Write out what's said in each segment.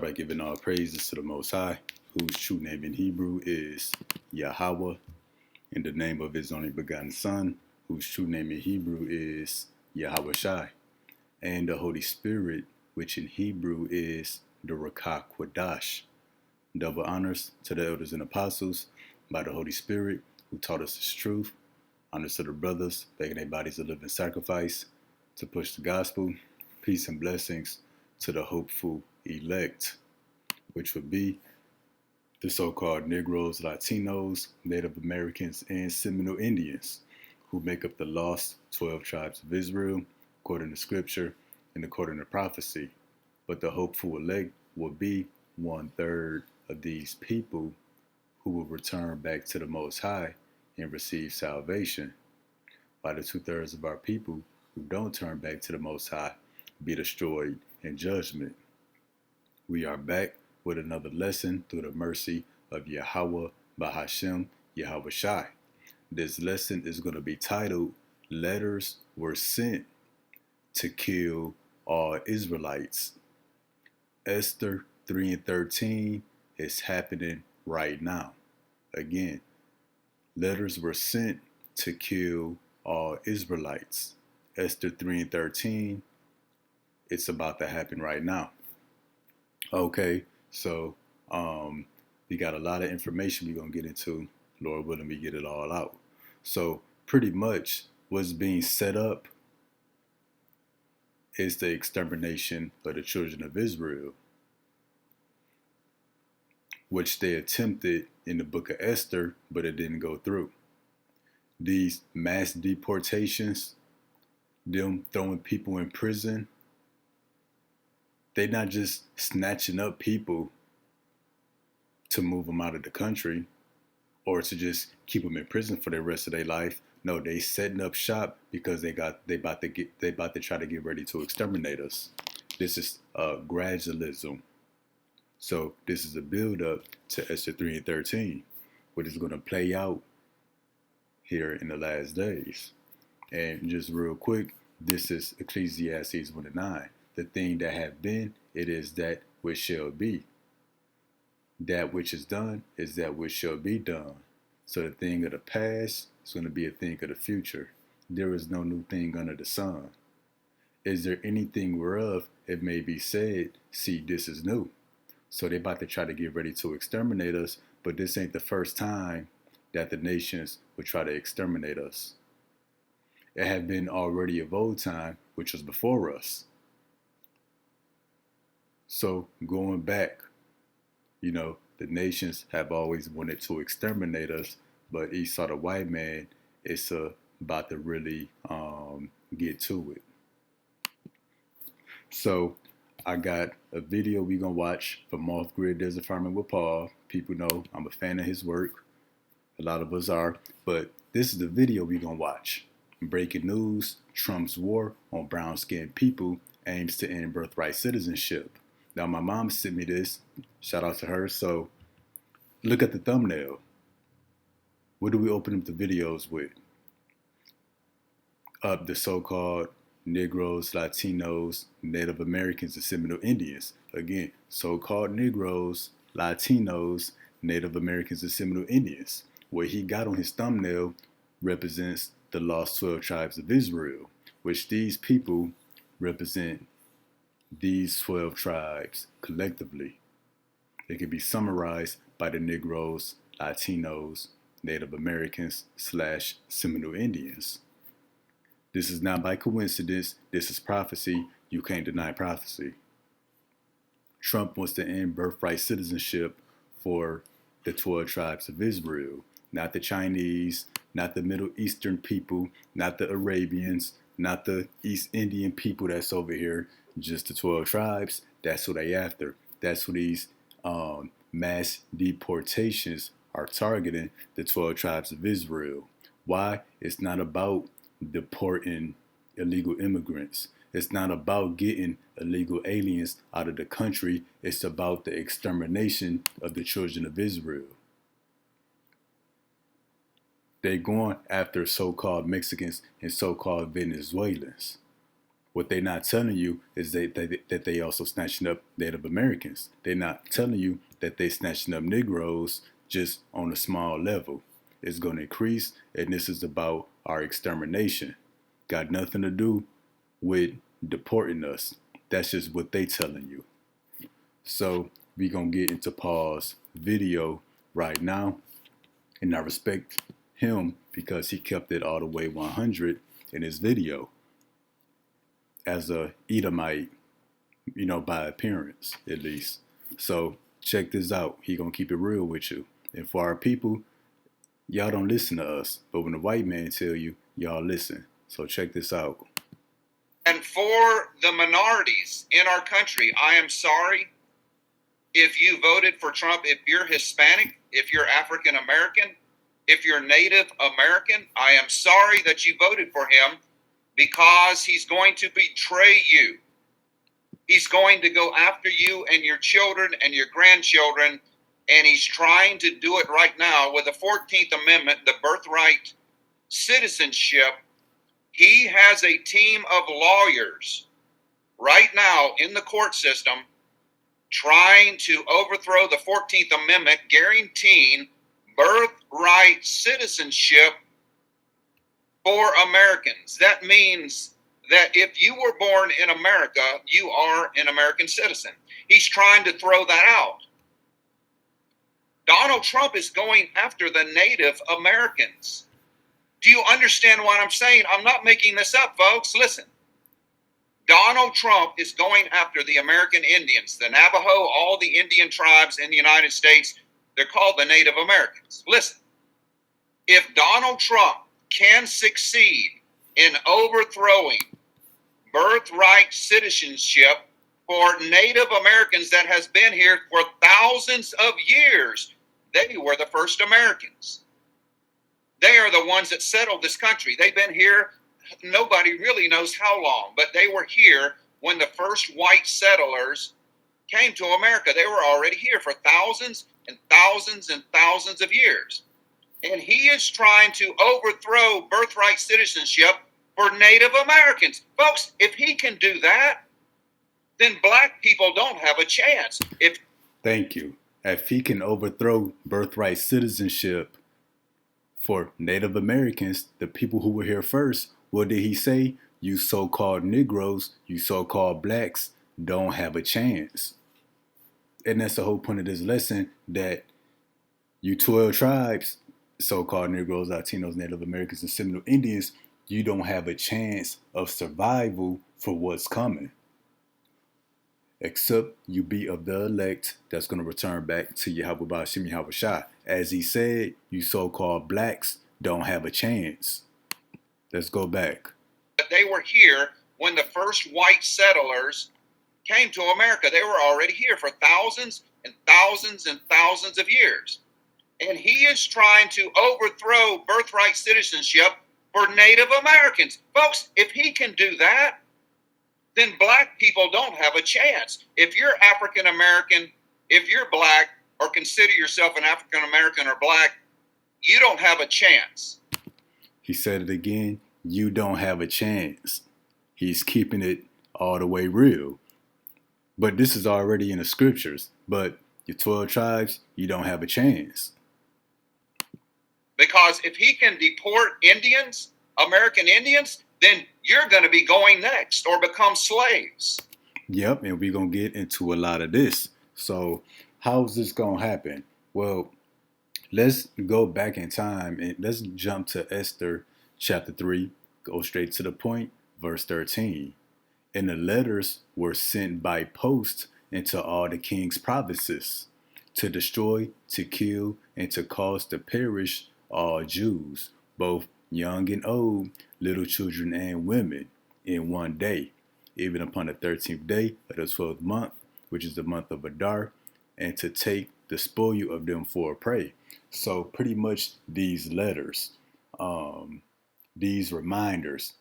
By giving all praises to the Most High, whose true name in Hebrew is Yahweh, in the name of his only begotten Son, whose true name in Hebrew is Yahweh Shai, and the Holy Spirit, which in Hebrew is the Rakah Quadash. Double honors to the elders and apostles by the Holy Spirit, who taught us His truth. Honors to the brothers, making their bodies a living sacrifice to push the gospel. Peace and blessings to the hopeful elect, which would be the so-called Negroes, Latinos, Native Americans, and Seminole Indians, who make up the lost 12 tribes of Israel, according to scripture and according to prophecy. But the hopeful elect will be 1/3 of these people who will return back to the Most High and receive salvation, while the 2/3 of our people who don't turn back to the Most High be destroyed in judgment. We are back with another lesson through the mercy of Yahweh Bahashem Yahweh Shai. This lesson is going to be titled, Letters Were Sent to Kill All Israelites. Esther 3 and 13 is happening right now. Again, letters were sent to kill all Israelites. Esther 3 and 13, it's about to happen right now. Okay, so we got a lot of information we're going to get into. Lord willing, we get it all out. So pretty much what's being set up is the extermination of the children of Israel, which they attempted in the book of Esther, but it didn't go through. These mass deportations, them throwing people in prison, they're not just snatching up people to move them out of the country or to just keep them in prison for the rest of their life. No, they setting up shop because they about to try to get ready to exterminate us. This is gradualism. So this is a build up to Esther 3 and 13, what is going to play out here in the last days. And just real quick, this is Ecclesiastes 1 and 9. The thing that have been, it is that which shall be. That which is done is that which shall be done. So the thing of the past is going to be a thing of the future. There is no new thing under the sun. Is there anything whereof it may be said, see, this is new? So they're about to try to get ready to exterminate us, but this ain't the first time that the nations would try to exterminate us. It had been already of old time, which was before us. So going back, the nations have always wanted to exterminate us, but Esau the white man is about to really get to it. So I got a video we gonna watch from Off Grid Desert Farming with Paul. People know I'm a fan of his work. A lot of us are, but this is the video we gonna watch. Breaking news: Trump's war on brown-skinned people aims to end birthright citizenship. Now my mom sent me this. Shout out to her. So look at the thumbnail. What do we open up the videos with? The so-called Negroes, Latinos, Native Americans, and Seminole Indians. Again, so-called Negroes, Latinos, Native Americans, and Seminole Indians. What he got on his thumbnail represents the lost 12 tribes of Israel, which these people represent these 12 tribes collectively. It can be summarized by the Negroes, Latinos, Native Americans / Seminole Indians. This is not by coincidence. This is prophecy. You can't deny prophecy. Trump wants to end birthright citizenship for the 12 tribes of Israel, not the Chinese, not the Middle Eastern people, not the Arabians, not the East Indian people that's over here, just the 12 tribes. That's what they after. That's what these mass deportations are targeting, the 12 tribes of Israel. Why? It's not about deporting illegal immigrants. It's not about getting illegal aliens out of the country. It's about the extermination of the children of Israel. They're going after so-called Mexicans and so-called Venezuelans. What they're not telling you is that they also snatching up Native Americans. They're not telling you that they snatching up Negroes just on a small level. It's going to increase, and this is about our extermination. Got nothing to do with deporting us. That's just what they telling you. So we gonna get into Paul's video right now, and I respect him because he kept it all the way 100 in his video as a Edomite, by appearance at least. So check this out. He gonna keep it real with you. And for our people, y'all don't listen to us, but when the white man tell you, y'all listen. So check this out. And for the minorities in our country, I am sorry if you voted for Trump. If you're Hispanic, if you're African American, if you're Native American, I am sorry that you voted for him, because he's going to betray you. He's going to go after you and your children and your grandchildren, and he's trying to do it right now with the 14th Amendment, the birthright citizenship. He has a team of lawyers right now in the court system trying to overthrow the 14th Amendment, guaranteeing birthright citizenship for Americans. That means that if you were born in America, you are an American citizen. He's trying to throw that out. Donald Trump is going after the Native Americans. Do you understand what I'm saying? I'm not making this up, folks. Listen. Donald Trump is going after the American Indians, the Navajo, all the Indian tribes in the United States. They're called the Native Americans. Listen, if Donald Trump can succeed in overthrowing birthright citizenship for Native Americans that has been here for thousands of years, they were the first Americans. They are the ones that settled this country. They've been here, nobody really knows how long, but they were here when the first white settlers came to America. They were already here for thousands and thousands and thousands of years. And he is trying to overthrow birthright citizenship for Native Americans. Folks, if he can do that, then black people don't have a chance. Thank you. If he can overthrow birthright citizenship for Native Americans, the people who were here first, what did he say? You so-called Negroes, you so-called blacks don't have a chance. And that's the whole point of this lesson, that you 12 tribes, so-called Negroes, Latinos, Native Americans, and Seminole Indians, you don't have a chance of survival for what's coming. Except you be of the elect that's going to return back to Yahweh Ba'ashim Yahweh Shai. As he said, you so-called blacks don't have a chance. Let's go back. They were here when the first white settlers came to America. They were already here for thousands and thousands and thousands of years. And he is trying to overthrow birthright citizenship for Native Americans. Folks, if he can do that, then black people don't have a chance. If you're African American, if you're black, or consider yourself an African American or black, you don't have a chance. He said it again, you don't have a chance. He's keeping it all the way real. But this is already in the scriptures. But your 12 tribes, you don't have a chance. Because if he can deport Indians, American Indians, then you're going to be going next or become slaves. Yep, and we're going to get into a lot of this. So how's this going to happen? Well, let's go back in time and let's jump to Esther chapter 3, go straight to the point, verse 13. And the letters were sent by post into all the king's provinces to destroy, to kill, and to cause to perish all Jews, both young and old, little children and women, in one day, even upon the 13th day of the 12th month, which is the month of Adar, and to take the spoil of them for a prey. So pretty much these letters, these reminders,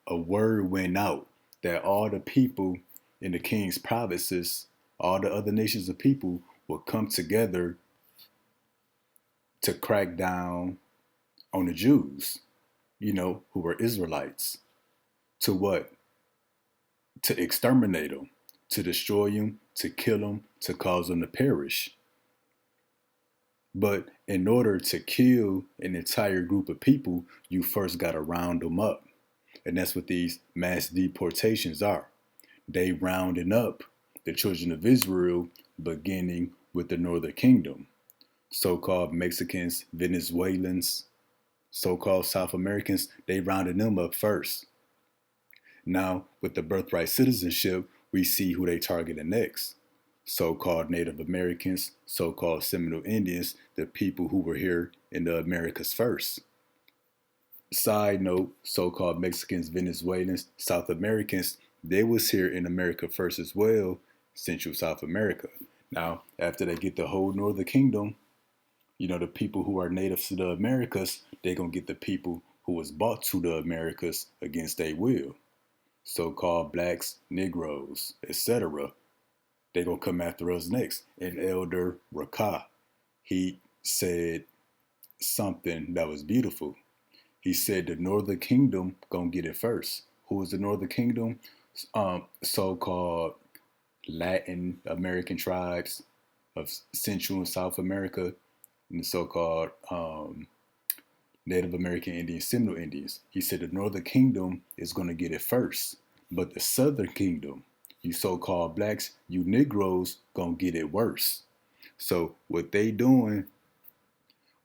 a word went out that all the people in the king's provinces, all the other nations of people would come together to crack down on the Jews, who were Israelites. To what? to exterminate them, to destroy them, to kill them, to cause them to perish. But in order to kill an entire group of people, you first got to round them up. And that's what these mass deportations are. They rounding up the children of Israel, beginning with the Northern Kingdom. So-called Mexicans, Venezuelans, so-called South Americans, they rounded them up first. Now, with the birthright citizenship, we see who they targeted next. So-called Native Americans, so-called Seminole Indians, the people who were here in the Americas first. Side note, so-called Mexicans, Venezuelans, South Americans, they was here in America first as well, Central South America. Now, after they get the whole Northern Kingdom, the people who are natives to the Americas, they're going to get the people who was brought to the Americas against their will. So-called blacks, Negroes, etc. They're going to come after us next. And Elder Rakah, he said something that was beautiful. He said the Northern Kingdom going to get it first. Who is the Northern Kingdom? So-called Latin American tribes of Central and South America, and the so-called Native American Indians, Seminole Indians. He said the Northern Kingdom is going to get it first, but the Southern Kingdom, you so-called blacks, you Negroes, going to get it worse. So what they doing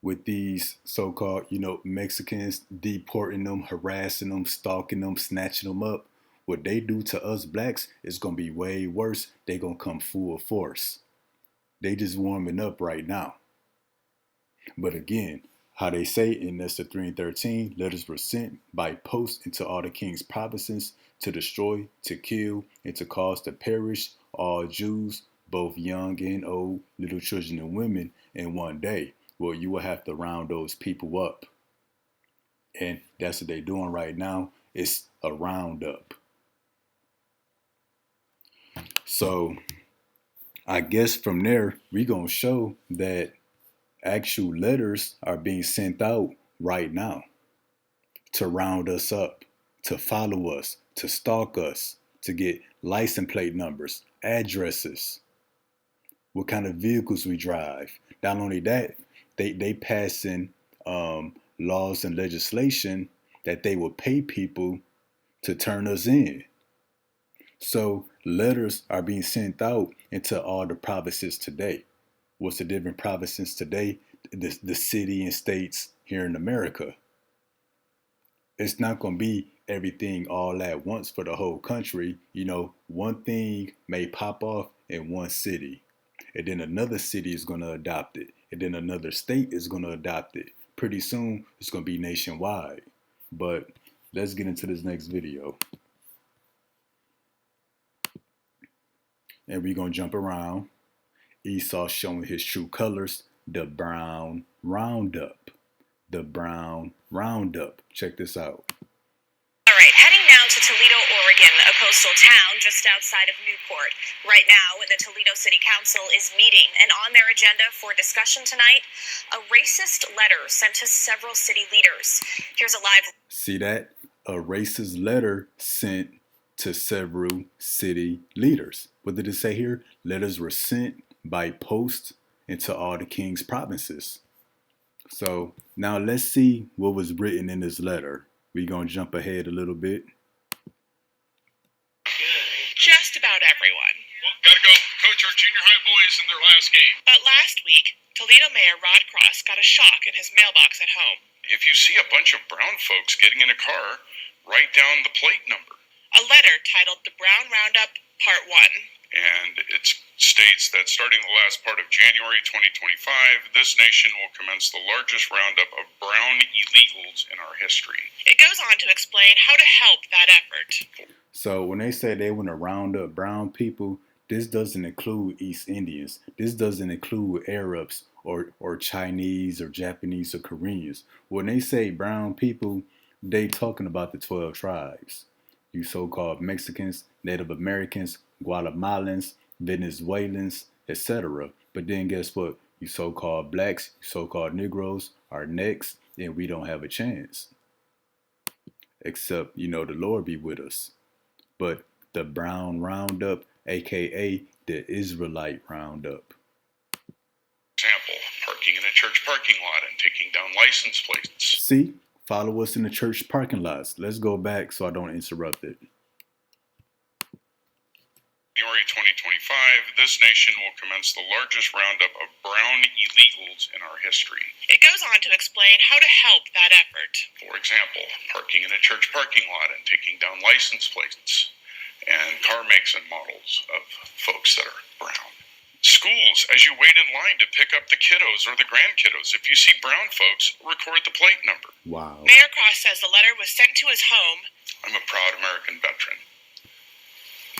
with these so-called, Mexicans, deporting them, harassing them, stalking them, snatching them up, what they do to us blacks is going to be way worse. They going to come full force. They just warming up right now. But again, how they say in Esther 3:13, letters were sent by post into all the king's provinces to destroy, to kill, and to cause to perish all Jews, both young and old, little children and women, in one day. Well, you will have to round those people up. And that's what they're doing right now. It's a roundup. So I guess from there, we're going to show that actual letters are being sent out right now to round us up, to follow us, to stalk us, to get license plate numbers, addresses, what kind of vehicles we drive. Not only that, they passing laws and legislation that they will pay people to turn us in. So letters are being sent out into all the provinces today. What's the different provinces today? The city and states here in America. It's not going to be everything all at once for the whole country. One thing may pop off in one city, and then another city is going to adopt it, and then another state is going to adopt it. Pretty soon, it's going to be nationwide. But let's get into this next video. And we're going to jump around. Esau showing his true colors, the brown Roundup. The brown Roundup. Check this out. All right, heading now to Toledo, Oregon, a coastal town just outside of Newport. Right now, the Toledo City Council is meeting, and on their agenda for discussion tonight, a racist letter sent to several city leaders. Here's a live... See that? A racist letter sent to several city leaders. What did it say here? Letters were sent by post into all the king's provinces. So now let's see what was written in this letter. We're going to jump ahead a little bit. Just about everyone. Well, gotta go coach our junior high boys in their last game. But last week, Toledo Mayor Rod Cross got a shock in his mailbox at home. If you see a bunch of brown folks getting in a car, write down the plate number. A letter titled The Brown Roundup, Part 1. And it states that starting the last part of January 2025, this nation will commence the largest roundup of brown illegals in our history. It goes on to explain how to help that effort. So when they say they want to round up brown people, this doesn't include East Indians. This doesn't include Arabs or Chinese or Japanese or Koreans. When they say brown people, they talking about the 12 tribes. You so-called Mexicans, Native Americans, Guatemalans, Venezuelans, etc. But then guess what? You so-called blacks, you so-called Negroes are next, and we don't have a chance. Except, the Lord be with us. But the Brown Roundup, aka the Israelite Roundup. Example, parking in a church parking lot and taking down license plates. See, follow us in the church parking lots. Let's go back so I don't interrupt it. January 2025, this nation will commence the largest roundup of brown illegals in our history. It goes on to explain how to help that effort. For example, parking in a church parking lot and taking down license plates and car makes and models of folks that are brown. Schools, as you wait in line to pick up the kiddos or the grandkiddos, if you see brown folks, record the plate number. Wow. Mayor Cross says the letter was sent to his home. I'm a proud American veteran.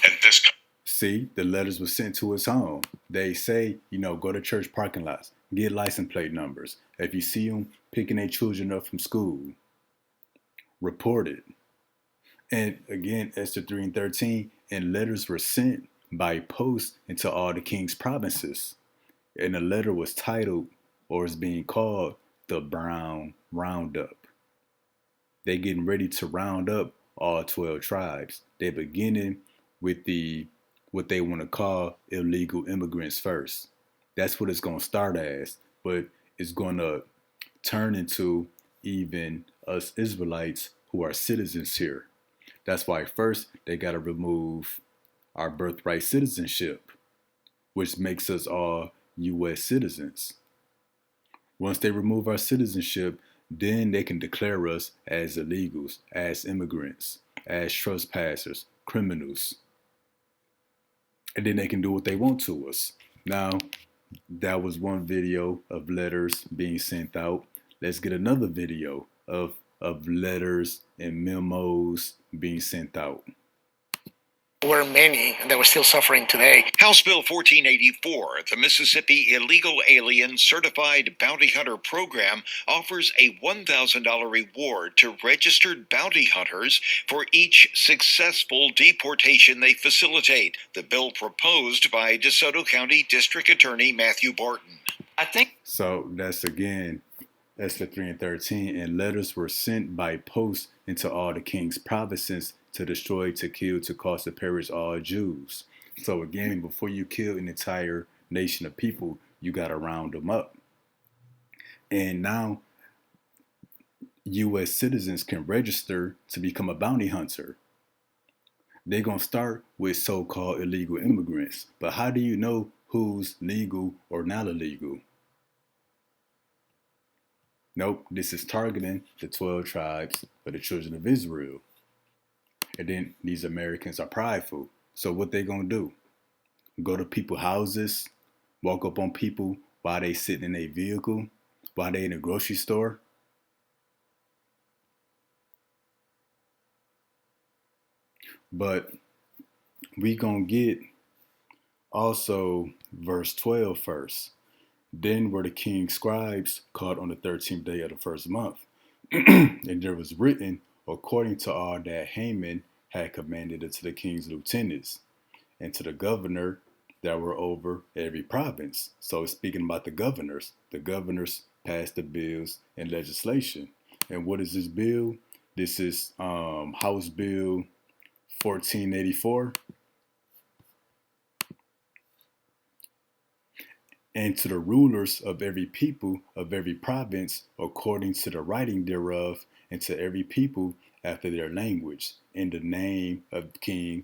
And this... See, the letters were sent to his home. They say, go to church parking lots, get license plate numbers. If you see them picking their children up from school, report it. And again, Esther 3 and 13, and letters were sent by post into all the king's provinces. And the letter was titled, or is being called, the Brown Roundup. They getting ready to round up all 12 tribes. They're beginning with what they want to call illegal immigrants first. That's what it's going to start as, but it's going to turn into even us Israelites who are citizens here. That's why first they got to remove our birthright citizenship, which makes us all U.S. citizens. Once they remove our citizenship, then they can declare us as illegals, as immigrants, as trespassers, criminals. And then they can do what they want to us. Now, that was one video of letters being sent out. Let's get another video of letters and memos being sent out. Were many that were still suffering today. House Bill 1484, the Mississippi Illegal Alien Certified Bounty Hunter Program, offers a $1,000 reward to registered bounty hunters for each successful deportation they facilitate. The bill proposed by DeSoto County District Attorney Matthew Barton. So that's again Esther 3 and 13, and letters were sent by post into all the king's provinces to destroy, to kill, to cause to perish all Jews. So again, before you kill an entire nation of people, you got to round them up. And now U.S. citizens can register to become a bounty hunter. They're going to start with so-called illegal immigrants. But how do you know who's legal or not illegal? Nope, this is targeting the 12 tribes of the children of Israel. And then these Americans are prideful. So what they gonna do? Go to people's houses, walk up on people while they sitting in a vehicle, while they in a grocery store? But we gonna get also verse 12 first. Then were the king's scribes caught on the 13th day of the first month. And there was written according to all that Haman had commanded unto the king's lieutenants and to the governor that were over every province. So it's speaking about the governors. The governors passed the bills and legislation. And what is this bill? This is House Bill 1484. And to the rulers of every people of every province, according to the writing thereof, and to every people after their language, in the name of King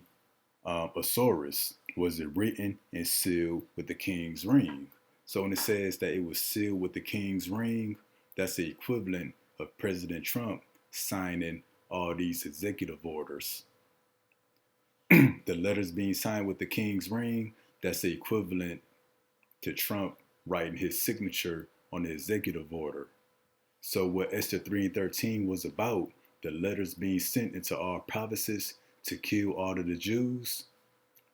Osiris, was it written and sealed with the king's ring. So when it says that it was sealed with the king's ring, that's the equivalent of President Trump signing all these executive orders. The letters being signed with the king's ring, that's the equivalent to Trump writing his signature on the executive order. So what Esther 3 and 13 was about, the letters being sent into all provinces to kill all of the Jews,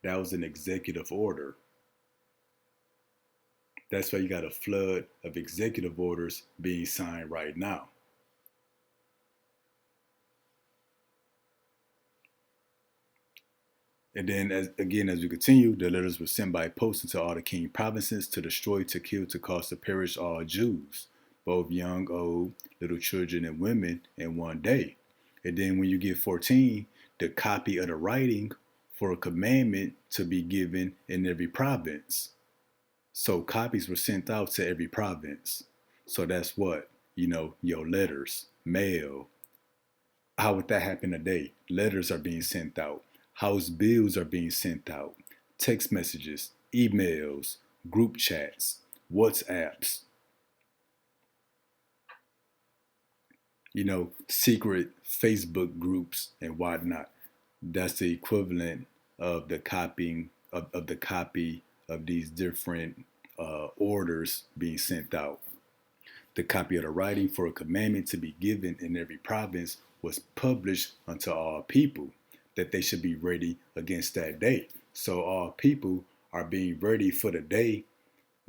that was an executive order. That's why you got a flood of executive orders being signed right now. And then, as we continue, the letters were sent by post into all the king provinces to destroy, to kill, to cause to perish all Jews, both young, old, little children, and women in one day. And then when you get 14, the copy of the writing for a commandment to be given in every province. So copies were sent out to every province. So that's what, your letters, mail. How would that happen today? Letters are being sent out. House bills are being sent out. Text messages, emails, group chats, WhatsApps, secret Facebook groups and whatnot. That's the equivalent of the copying of the copy of these different orders being sent out. The copy of the writing for a commandment to be given in every province was published unto all people, that they should be ready against that day. So all people are being ready for the day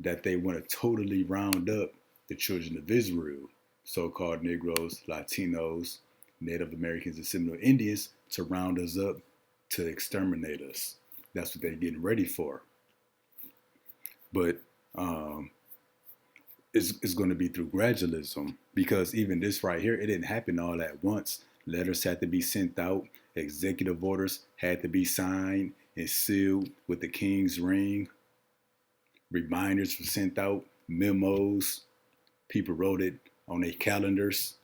that they want to totally round up the children of Israel, so-called Negroes, Latinos, Native Americans, and Seminole Indians, to round us up, to exterminate us. That's what they're getting ready for. But it's going to be through gradualism, because even this right here, it didn't happen all at once. Letters had to be sent out. Executive orders had to be signed and sealed with the king's ring. Reminders were sent out. Memos. People wrote it on their calendars.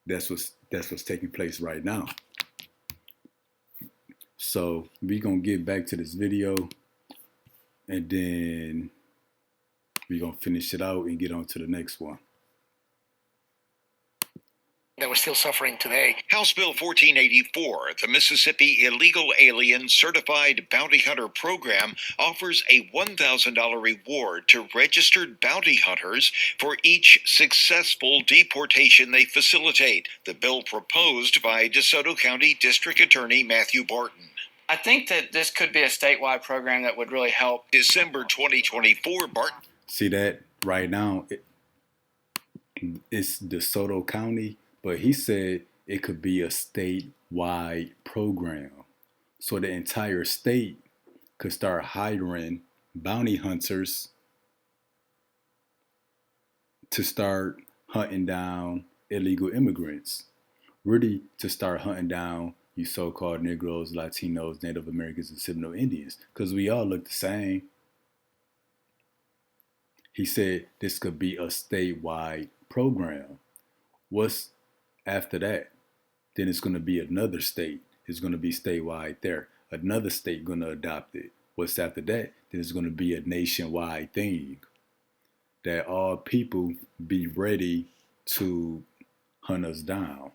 That's what's taking place right now. So we're going to get back to this video, and then we're going to finish it out and get on to the next one. That we're still suffering today. House Bill 1484, the Mississippi Illegal Alien Certified Bounty Hunter Program, offers a $1,000 reward to registered bounty hunters for each successful deportation they facilitate. The bill proposed by DeSoto County District Attorney Matthew Barton. I think that this could be a statewide program that would really help. December 2024, Barton. See that right now, it's DeSoto County, but he said it could be a statewide program. So the entire state could start hiring bounty hunters to start hunting down illegal immigrants. Really, to start hunting down you so-called Negroes, Latinos, Native Americans, and Seminole Indians, because we all look the same. He said this could be a statewide program. What's after that? Then it's going to be another state. It's going to be statewide there. Another state going to adopt it. What's after that? Then it's going to be a nationwide thing. That all people be ready to hunt us down.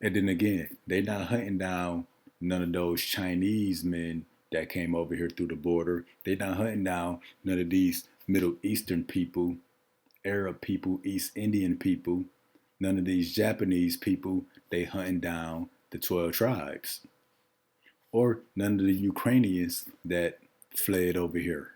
And then again, they're not hunting down none of those Chinese men that came over here through the border. They're not hunting down none of these Middle Eastern people, Arab people, East Indian people, none of these Japanese people. They hunting down the 12 tribes. Or none of the Ukrainians that fled over here.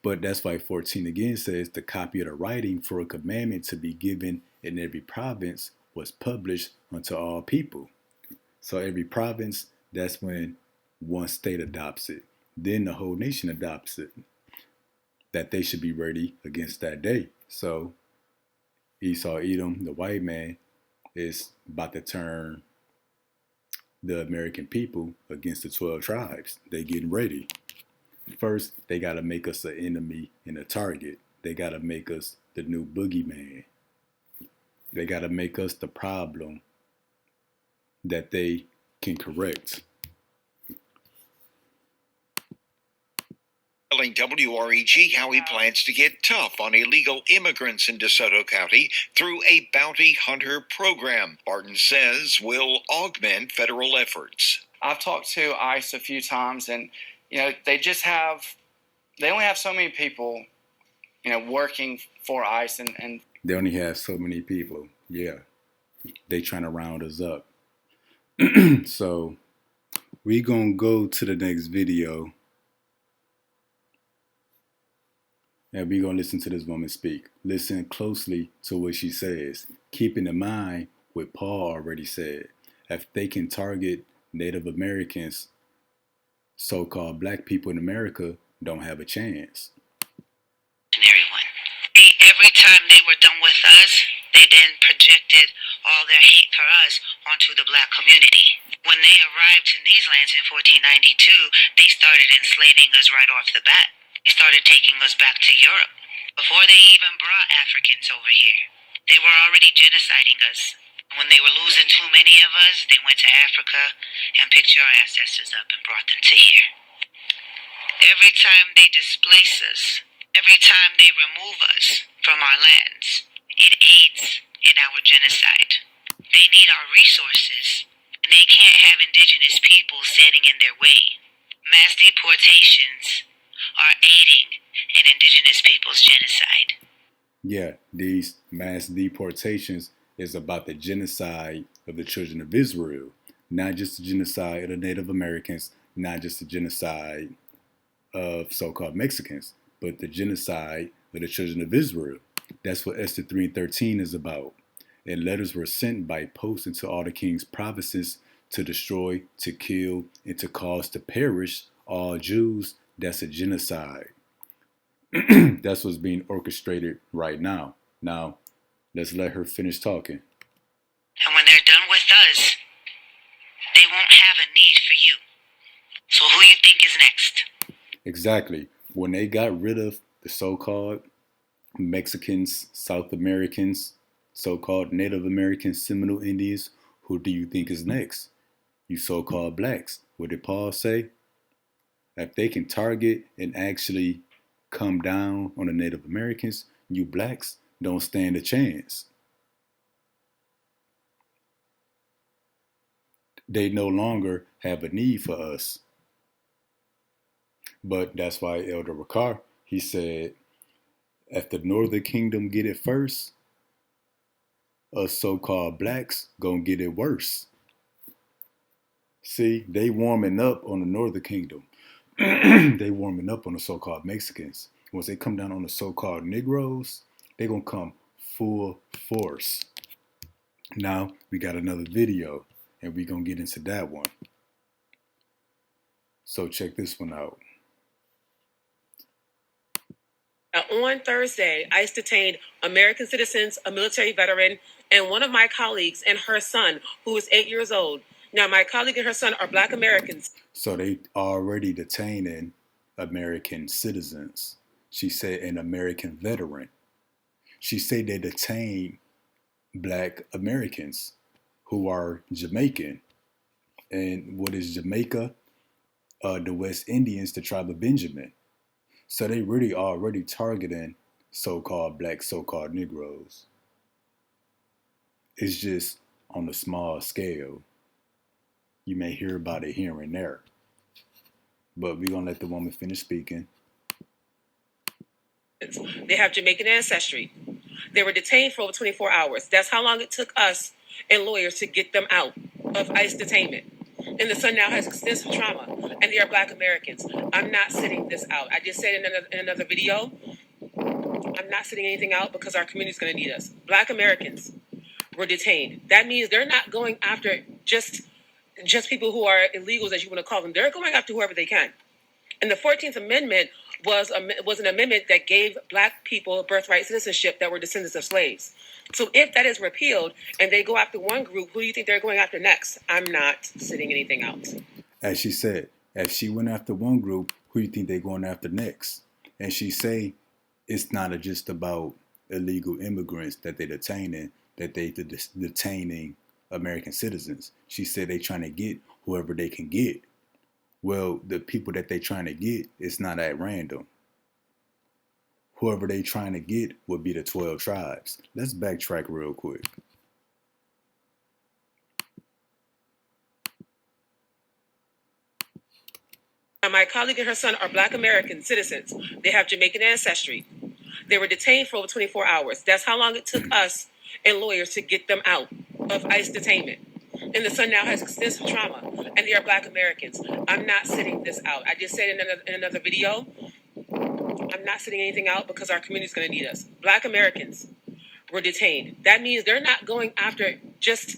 But that's why 14 again says the copy of the writing for a commandment to be given in every province was published unto all people. So every province, that's when one state adopts it. Then the whole nation adopts it. That they should be ready against that day. So Esau Edom, the white man, is about to turn the American people against the 12 tribes. They getting ready. First, they got to make us an enemy and a target. They got to make us the new boogeyman. They got to make us the problem that they can correct. Telling WREG how he plans to get tough on illegal immigrants in DeSoto County through a bounty hunter program. Barton says will augment federal efforts. I've talked to ICE a few times, and they only have so many people, working for ICE, and they only have so many people. Yeah, they trying to round us up. So we gonna go to the next video, and we gonna listen to this woman speak. Listen closely to what she says, keeping in mind what Paul already said. If they can target Native Americans, so-called black people in America don't have a chance. Every time they were done with us, they then projected all their hate for us onto the black community. When they arrived in these lands in 1492, they started enslaving us right off the bat. They started taking us back to Europe before they even brought Africans over here. They were already genociding us. When they were losing too many of us, they went to Africa and picked your ancestors up and brought them to here. Every time they displace us, every time they remove us from our lands, it aids in our genocide. They need our resources, and they can't have indigenous people standing in their way. Mass deportations are aiding in indigenous people's genocide. Yeah, these mass deportations is about the genocide of the children of Israel, not just the genocide of the Native Americans, not just the genocide of so-called Mexicans, but the genocide of the children of Israel. That's what Esther 3 and 13 is about. And letters were sent by post into all the king's provinces to destroy, to kill, and to cause to perish all Jews. That's a genocide. That's what's being orchestrated right now. Now, let's let her finish talking. And when they're done with us, they won't have a need for you. So who you think is next? Exactly. When they got rid of the so-called Mexicans, South Americans, so-called Native Americans, Seminole Indians, who do you think is next? You so-called blacks. What did Paul say? If they can target and actually come down on the Native Americans, you blacks don't stand a chance. They no longer have a need for us. But that's why Elder Ricard, he said, if the Northern Kingdom get it first, us so-called blacks gonna get it worse. See, they warming up on the Northern Kingdom. They warming up on the so-called Mexicans. Once they come down on the so-called Negroes, they gonna come full force. Now we got another video, and we gonna get into that one. So check this one out. On Thursday, ICE detained American citizens, a military veteran, and one of my colleagues and her son, who is 8 years old. Now, my colleague and her son are Black Americans. So they already detaining American citizens. She said an American veteran. She said they detain Black Americans who are Jamaican. And what is Jamaica? The West Indians, the tribe of Benjamin. So they really already targeting so-called black, so-called Negroes. It's just on a small scale. You may hear about it here and there. But we're going to let the woman finish speaking. They have Jamaican ancestry. They were detained for over 24 hours. That's how long it took us and lawyers to get them out of ICE detainment. And the son now has extensive trauma, and they are Black Americans. I'm not sitting this out. I just said in another video, I'm not sitting anything out because our community is going to need us. Black Americans were detained. That means they're not going after just people who are illegals, as you want to call them. They're going after whoever they can. And the 14th Amendment was an amendment that gave Black people birthright citizenship that were descendants of slaves. So if that is repealed and they go after one group, who do you think they're going after next? I'm not sitting anything out. As she said, if she went after one group, who do you think they're going after next? And she say it's not just about illegal immigrants that they're detaining, that they detaining American citizens. She said they trying to get whoever they can get. Well, the people that they trying to get, it's not at random. Whoever they trying to get would be the 12 tribes. Let's backtrack real quick. My colleague and her son are Black American citizens. They have Jamaican ancestry. They were detained for over 24 hours. That's how long it took us and lawyers to get them out of ICE detainment. And the son now has extensive trauma, and they are Black Americans. I'm not sitting this out. I just said in another video, I'm not sitting anything out because our community is going to need us. Black Americans were detained. That means they're not going after just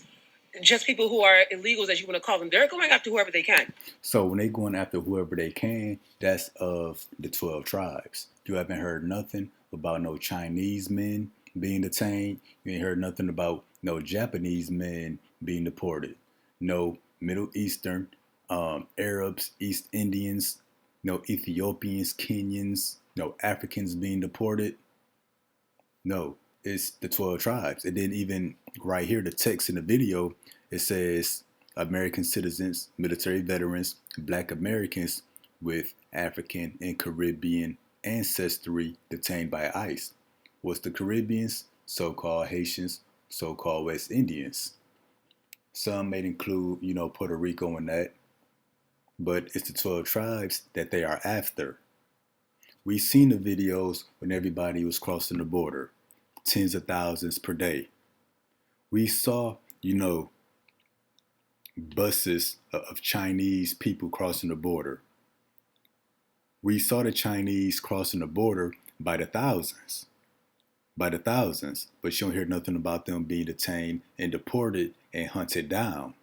people who are illegals, as you want to call them. They're going after whoever they can. So when they going after whoever they can, that's of the 12 tribes. You haven't heard nothing about no Chinese men being detained. You ain't heard nothing about no Japanese men being deported. No Middle Eastern, Arabs, East Indians, no Ethiopians, Kenyans, no Africans being deported. No, it's the 12 tribes. And then even right here, the text in the video, it says American citizens, military veterans, Black Americans with African and Caribbean ancestry detained by ICE. What's the Caribbeans? So-called Haitians, so-called West Indians. Some may include, Puerto Rico in that, but it's the 12 tribes that they are after. We've seen the videos when everybody was crossing the border, tens of thousands per day. We saw, buses of Chinese people crossing the border. We saw the Chinese crossing the border by the thousands, but you don't hear nothing about them being detained and deported and hunted down.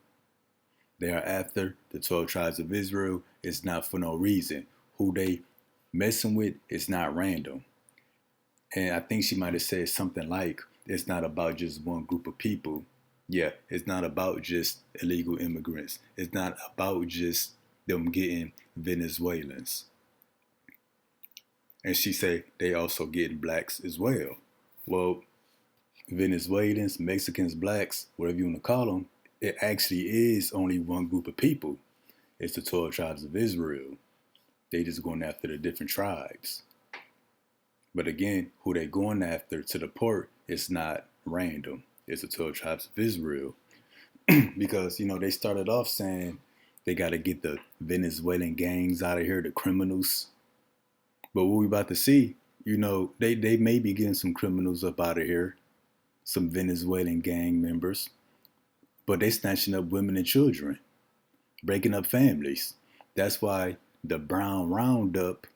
They are after the 12 tribes of Israel. It's not for no reason. Who they messing with is not random. And I think she might have said something like, it's not about just one group of people. Yeah, it's not about just illegal immigrants. It's not about just them getting Venezuelans. And she said they also getting blacks as well. Well, Venezuelans, Mexicans, blacks, whatever you want to call them, it actually is only one group of people. It's the 12 tribes of Israel. They just going after the different tribes. But again, who they going after to deport is not random. It's the 12 tribes of Israel. Because, they started off saying they got to get the Venezuelan gangs out of here, the criminals. But what we about to see, they may be getting some criminals up out of here, some Venezuelan gang members. But they snatching up women and children, breaking up families. That's why the brown Roundup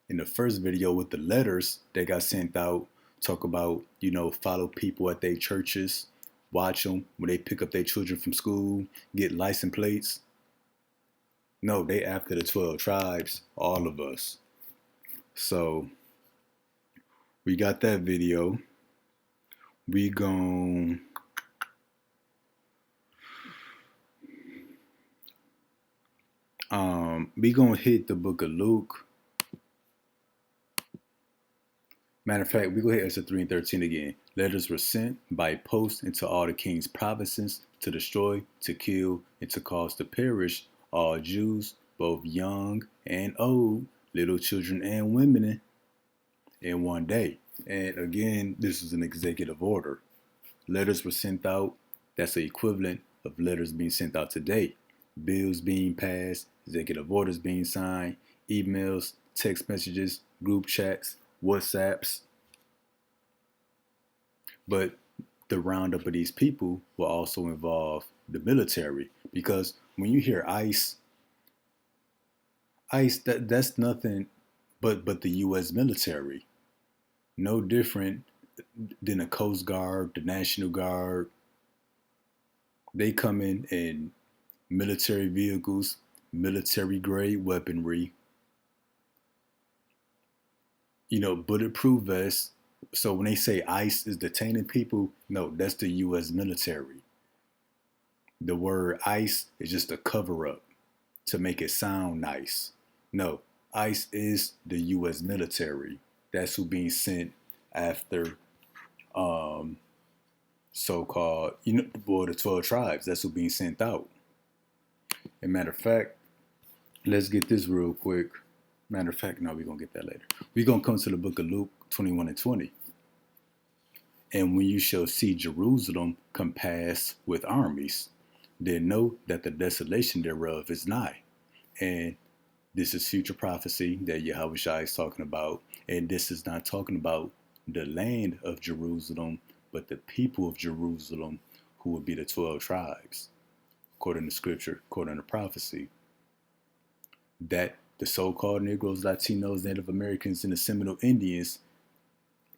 in the first video with the letters that got sent out talk about, follow people at their churches, watch them when they pick up their children from school, get license plates. No, they after the 12 tribes, all of us. So we got that video. We gonna hit the book of Luke. Matter of fact, we go hit Esther 3 and 13 again. Letters were sent by post into all the king's provinces to destroy, to kill, and to cause to perish all Jews, both young and old, little children and women, in one day. And again, this is an executive order. Letters were sent out. That's the equivalent of letters being sent out today. Bills being passed, executive orders being signed, emails, text messages, group chats, WhatsApps. But the roundup of these people will also involve the military, because when you hear ICE, that's nothing but the U.S. military. No different than the Coast Guard, the National Guard. They come in military vehicles, military grade weaponry, bulletproof vests. So when they say ICE is detaining people, no, that's the U.S. military. The word ICE is just a cover up to make it sound nice. No, ICE is the U.S. military. That's who being sent after so-called, the 12 tribes. That's who being sent out. And matter of fact, let's get this real quick. Matter of fact, no, we're going to get that later. We're going to come to the book of Luke 21 and 20. And when you shall see Jerusalem compassed with armies, then know that the desolation thereof is nigh. And this is future prophecy that Yahushua is talking about. And this is not talking about the land of Jerusalem, but the people of Jerusalem, who would be the 12 tribes, according to scripture, according to prophecy. That the so-called Negroes, Latinos, Native Americans, and the Seminole Indians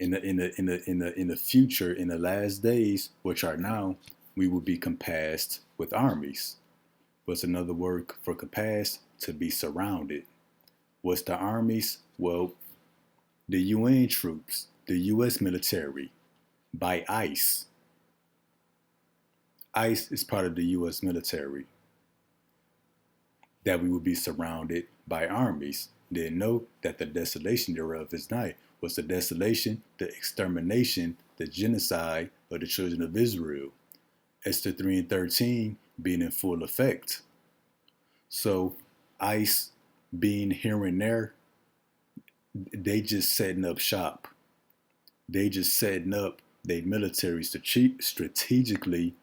in the future, in the last days, which are now, we will be compassed with armies. What's another word for compassed? To be surrounded. What's the armies? Well, the UN troops, the U.S. military, by ICE. ICE is part of the U.S. military. that we would be surrounded by armies. Then know that the desolation thereof is night. Was the desolation, the extermination, the genocide of the children of Israel. Esther 3 and 13 being in full effect. So ICE being here and there, they just setting up shop. They just setting up their military strategically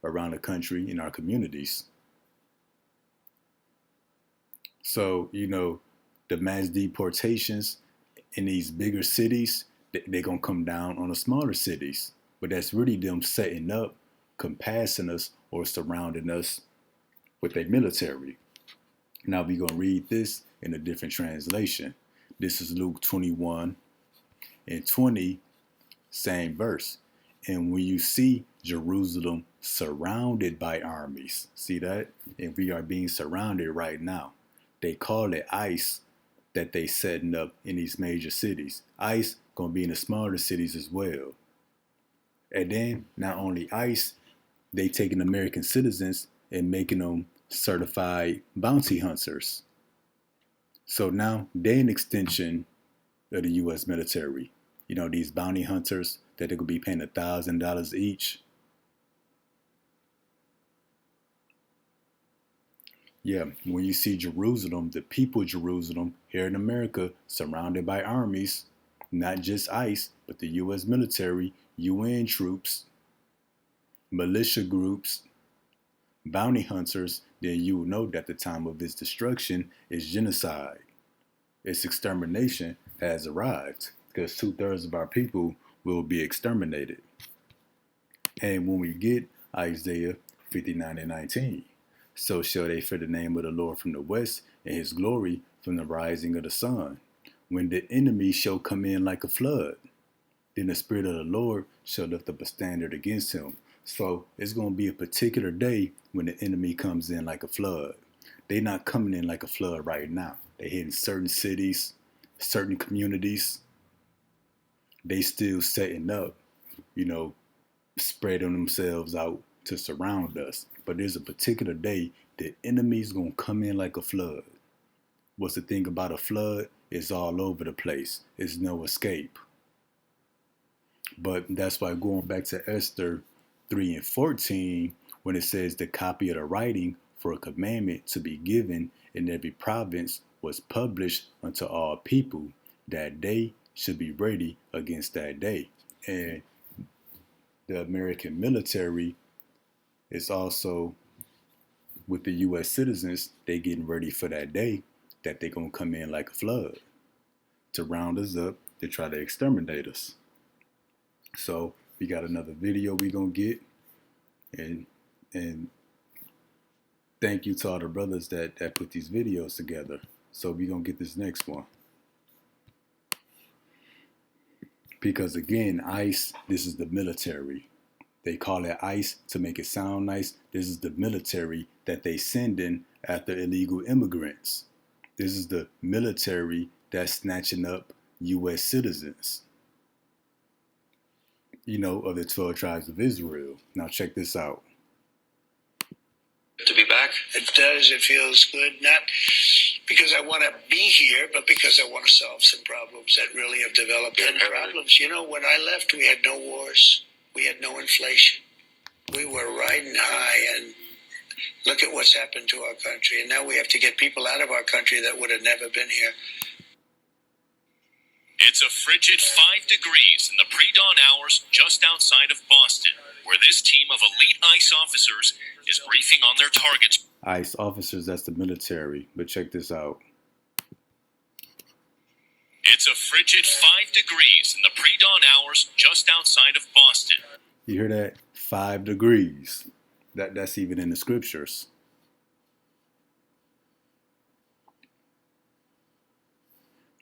around the country in our communities. So, the mass deportations in these bigger cities, they're going to come down on the smaller cities. But that's really them setting up, compassing us, or surrounding us with their military. Now we're going to read this in a different translation. This is Luke 21 and 20, same verse. And when you see Jerusalem surrounded by armies, see that? And we are being surrounded right now. They call it ICE that they setting up in these major cities. ICE going to be in the smaller cities as well. And then not only ICE, they taking American citizens and making them certified bounty hunters. So now they're an extension of the U.S. military. These bounty hunters that they could be paying $1,000 each. Yeah, when you see Jerusalem, the people of Jerusalem here in America surrounded by armies, not just ICE, but the U.S. military, UN troops, militia groups, bounty hunters, then you will know that the time of its destruction is genocide. Its extermination has arrived because 2/3 of our people will be exterminated. And when we get Isaiah 59 and 19, so shall they fear the name of the Lord from the west and his glory from the rising of the sun. When the enemy shall come in like a flood, then the Spirit of the Lord shall lift up a standard against him. So it's going to be a particular day when the enemy comes in like a flood. They're not coming in like a flood right now. They're hitting certain cities, certain communities. They still setting up, spreading themselves out to surround us. But there's a particular day the enemy's going to come in like a flood. What's the thing about a flood? It's all over the place. There's no escape. But that's why going back to Esther 3 and 14, when it says the copy of the writing for a commandment to be given in every province was published unto all people, that day should be ready against that day. And the American military is also with the U.S. citizens, they getting ready for that day that they're going to come in like a flood to round us up, to try to exterminate us. So we got another video we going to get. And thank you to all the brothers that put these videos together. So we going to get this next one. Because again, ICE, this is the military. They call it ICE to make it sound nice. This is the military that they send in after illegal immigrants. This is the military that's snatching up U.S. citizens, of the 12 tribes of Israel. Now check this out. To be back? It does. It feels good. Not because I want to be here, but because I want to solve some problems that really have developed. And problems, when I left, we had no wars. We had no inflation. We were riding high, and look at what's happened to our country. And now we have to get people out of our country that would have never been here. It's a frigid 5 degrees in the pre-dawn hours just outside of Boston, where this team of elite ICE officers is briefing on their targets. ICE officers, that's the military. But check this out. It's a frigid 5 degrees in the pre-dawn hours just outside of Boston. You hear that? 5 degrees. That's even in the scriptures.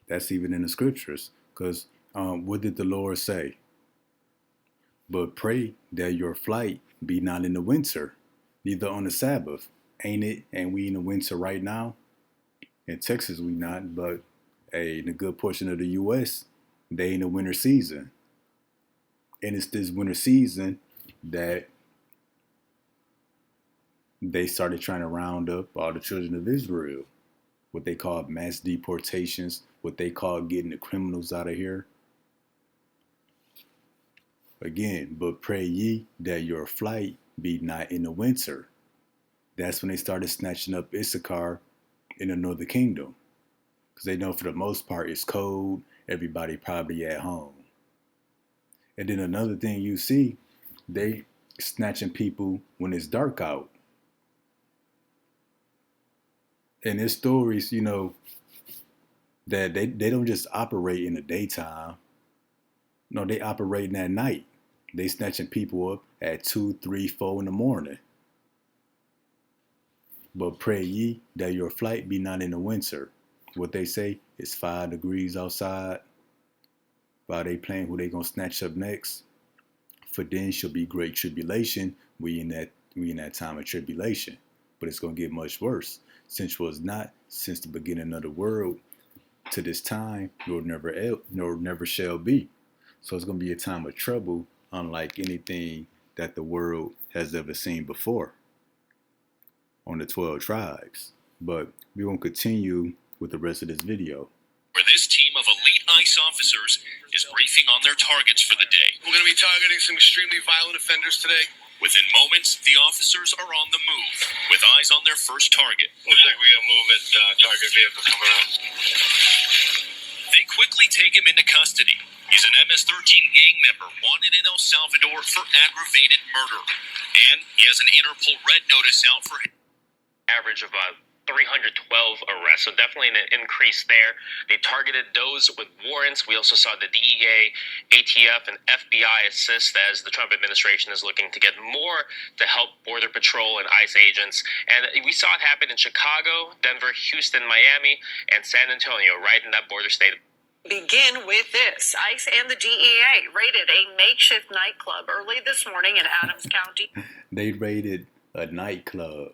That's even in the scriptures. Because what did the Lord say? But pray that your flight be not in the winter, neither on the Sabbath. Ain't it? And we in the winter right now? In Texas we not, but in a good portion of the U.S., they in the winter season. And it's this winter season that they started trying to round up all the children of Israel, what they called mass deportations, what they called getting the criminals out of here. Again, but pray ye that your flight be not in the winter. That's when they started snatching up Issachar in the northern kingdom. Because they know for the most part it's cold, everybody probably at home. And then another thing you see, they snatching people when it's dark out. And there's stories, that they don't just operate in the daytime. No, they operating at night. They snatching people up at 2, 3, 4 in the morning. But pray ye that your flight be not in the winter. What they say is 5 degrees outside. While they playing who they gonna snatch up next. For then shall be great tribulation. We in that time of tribulation. But it's gonna get much worse. Since was not since the beginning of the world to this time, nor never shall be. So it's gonna be a time of trouble, unlike anything that the world has ever seen before on the 12 tribes. But we won't continue with the rest of this video. Where this team of elite ICE officers is briefing on their targets for the day. We're going to be targeting some extremely violent offenders today. Within moments, the officers are on the move, with eyes on their first target. Looks like we got movement, target vehicle coming out. They quickly take him into custody. He's an MS-13 gang member wanted in El Salvador for aggravated murder. And he has an Interpol red notice out for him. Average of 312 arrests, so definitely an increase there. They targeted those with warrants. We also saw the DEA, ATF, and FBI assist as the Trump administration is looking to get more to help Border Patrol and ICE agents. And we saw it happen in Chicago, Denver, Houston, Miami, and San Antonio, right in that border state. Begin with this. ICE and the DEA raided a makeshift nightclub early this morning in Adams County. They raided a nightclub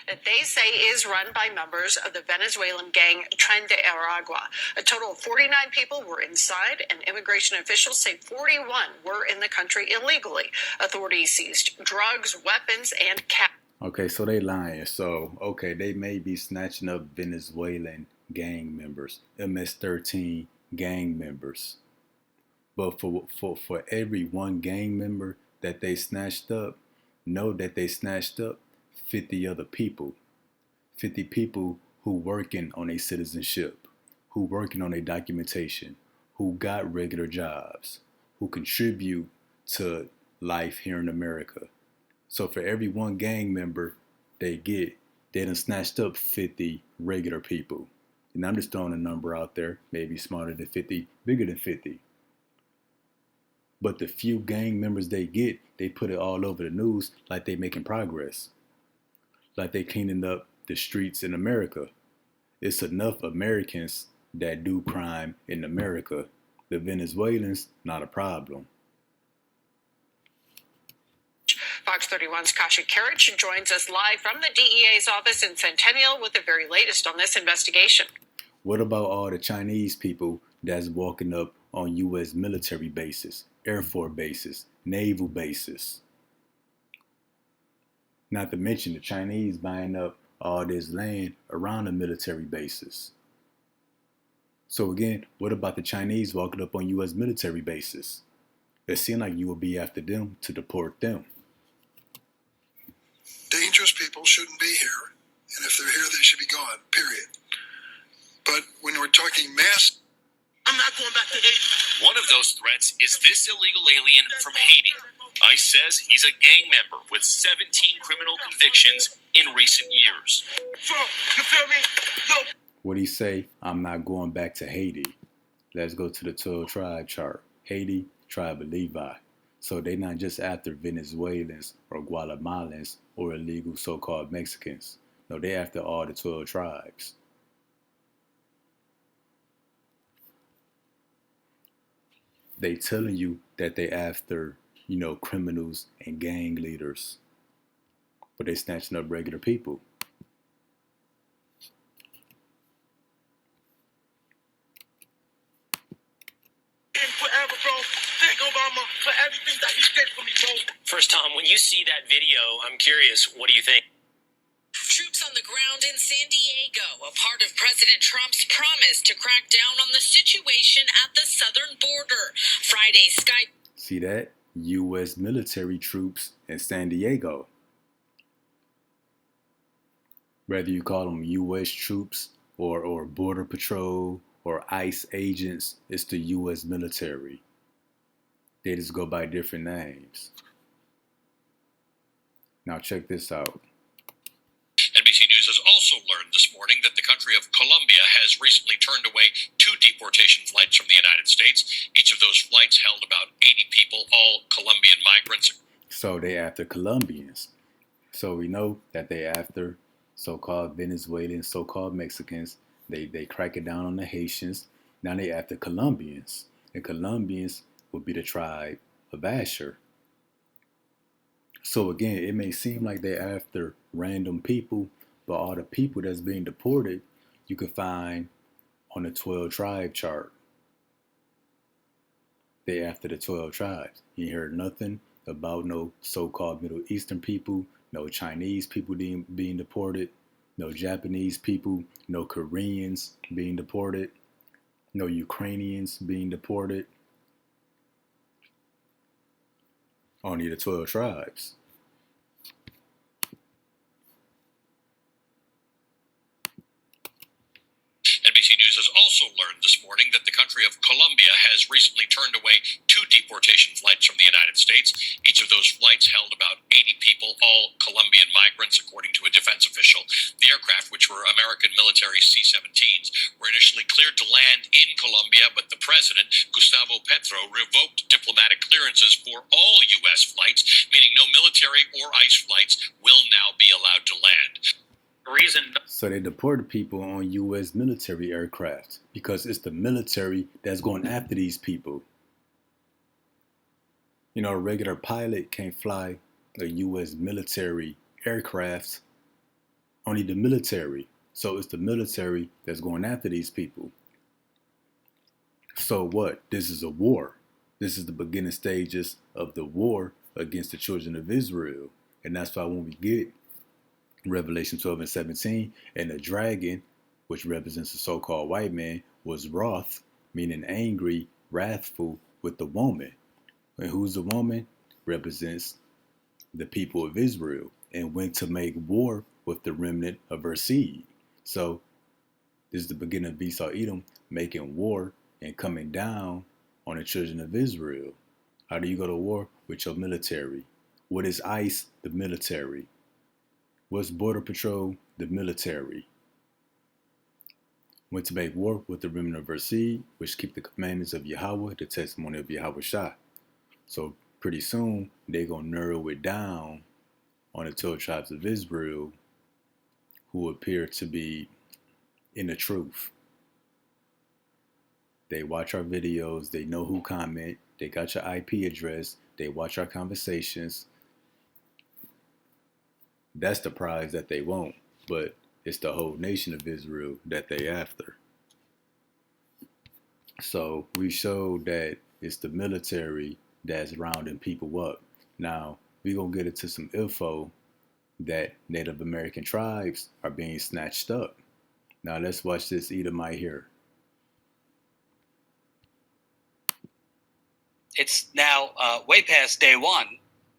that they say is run by members of the Venezuelan gang Tren de Aragua. A total of 49 people were inside, and immigration officials say 41 were in the country illegally. Authorities seized drugs, weapons, and cash. Okay, so they lying. So, okay, they may be snatching up Venezuelan gang members, MS-13 gang members. But for every one gang member that they snatched up, know that they snatched up 50 other people. 50 people who working on a citizenship, who working on a documentation, who got regular jobs, who contribute to life here in America. So for every one gang member they done snatched up 50 regular people. And I'm just throwing a number out there, maybe smarter than 50, bigger than 50. But the few gang members they get, they put it all over the news like they making progress. Like they cleaning up the streets in America. It's enough Americans that do crime in America. The Venezuelans, not a problem. Fox 31's Kasha Karich joins us live from the DEA's office in Centennial with the very latest on this investigation. What about all the Chinese people that's walking up on U.S. military bases, Air Force bases, naval bases? Not to mention the Chinese buying up all this land around the military bases. So again, what about the Chinese walking up on U.S. military bases? It seems like you will be after them to deport them. Dangerous people shouldn't be here, and if they're here, they should be gone, period. But when we're talking mass... I'm not going back to Haiti. One of those threats is this illegal alien from Haiti. ICE says he's a gang member with 17 criminal convictions in recent years. So, you feel me? No. What he say? I'm not going back to Haiti. Let's go to the 12 tribe chart. Haiti, tribe of Levi. So they're not just after Venezuelans or Guatemalans or illegal so-called Mexicans. No, they're after all the 12 tribes. They telling you that they after, criminals and gang leaders. But they snatching up regular people. Forever, bro. Thank Obama for everything that he did for me, bro. First, Tom, when you see that video, I'm curious, what do you think? Troops on the ground in San Diego, a part of President Trump's promise to crack down on the situation at the southern border. Friday, Sky. See that? U.S. military troops in San Diego. Whether you call them U.S. troops or Border Patrol or ICE agents, it's the U.S. military. They just go by different names. Now check this out. NBC News has also learned this morning that the country of Colombia has recently turned away 2 deportation flights from the United States. Each of those flights held about 80 people, all Colombian migrants. So they after Colombians. So we know that they after so-called Venezuelans, so-called Mexicans. They crack it down on the Haitians. Now they after Colombians. And Colombians will be the tribe of Asher. So again, it may seem like they're after random people, but all the people that's being deported, you can find on the 12 tribe chart. They after the 12 tribes. You heard nothing about no so-called Middle Eastern people, no Chinese people being deported, no Japanese people, no Koreans being deported, no Ukrainians being deported. Only the 12 tribes. NBC News has also learned this morning that the country of Colombia has recently turned away 2 deportation flights from the United States. Each of those flights held about 80 people, all Colombian migrants, according to a defense official. The aircraft, which were American military C-17s, were initially cleared to land in Colombia, but the president, Gustavo Petro, revoked diplomatic clearances for all U.S. flights, meaning no military or ICE flights will now be allowed to land. So they deported people on U.S. military aircraft because it's the military that's going after these people. You know, a regular pilot can't fly a U.S. military aircraft, only the military. So it's the military that's going after these people. So what? This is a war. This is the beginning stages of the war against the children of Israel. And that's why when we get Revelation 12 and 17, and the dragon, which represents the so-called white man, was wroth, meaning angry, wrathful with the woman. And who's the woman? Represents the people of Israel, and went to make war with the remnant of her seed. So this is the beginning of Esau Edom making war and coming down on the children of Israel. How do you go to war? With your military. What is ICE? The military. What's Border Patrol? The military. Went to make war with the remnant of her seed, which keep the commandments of Yahweh, the testimony of Yahweh Shai. So pretty soon, they're going to narrow it down on the 12 tribes of Israel who appear to be in the truth. They watch our videos. They know who comment. They got your IP address. They watch our conversations. That's the prize that they want, but it's the whole nation of Israel that they after. So we showed that it's the military that's rounding people up. Now, we're going to get into some info that Native American tribes are being snatched up. Now, let's watch this Edomite here. It's now way past day one,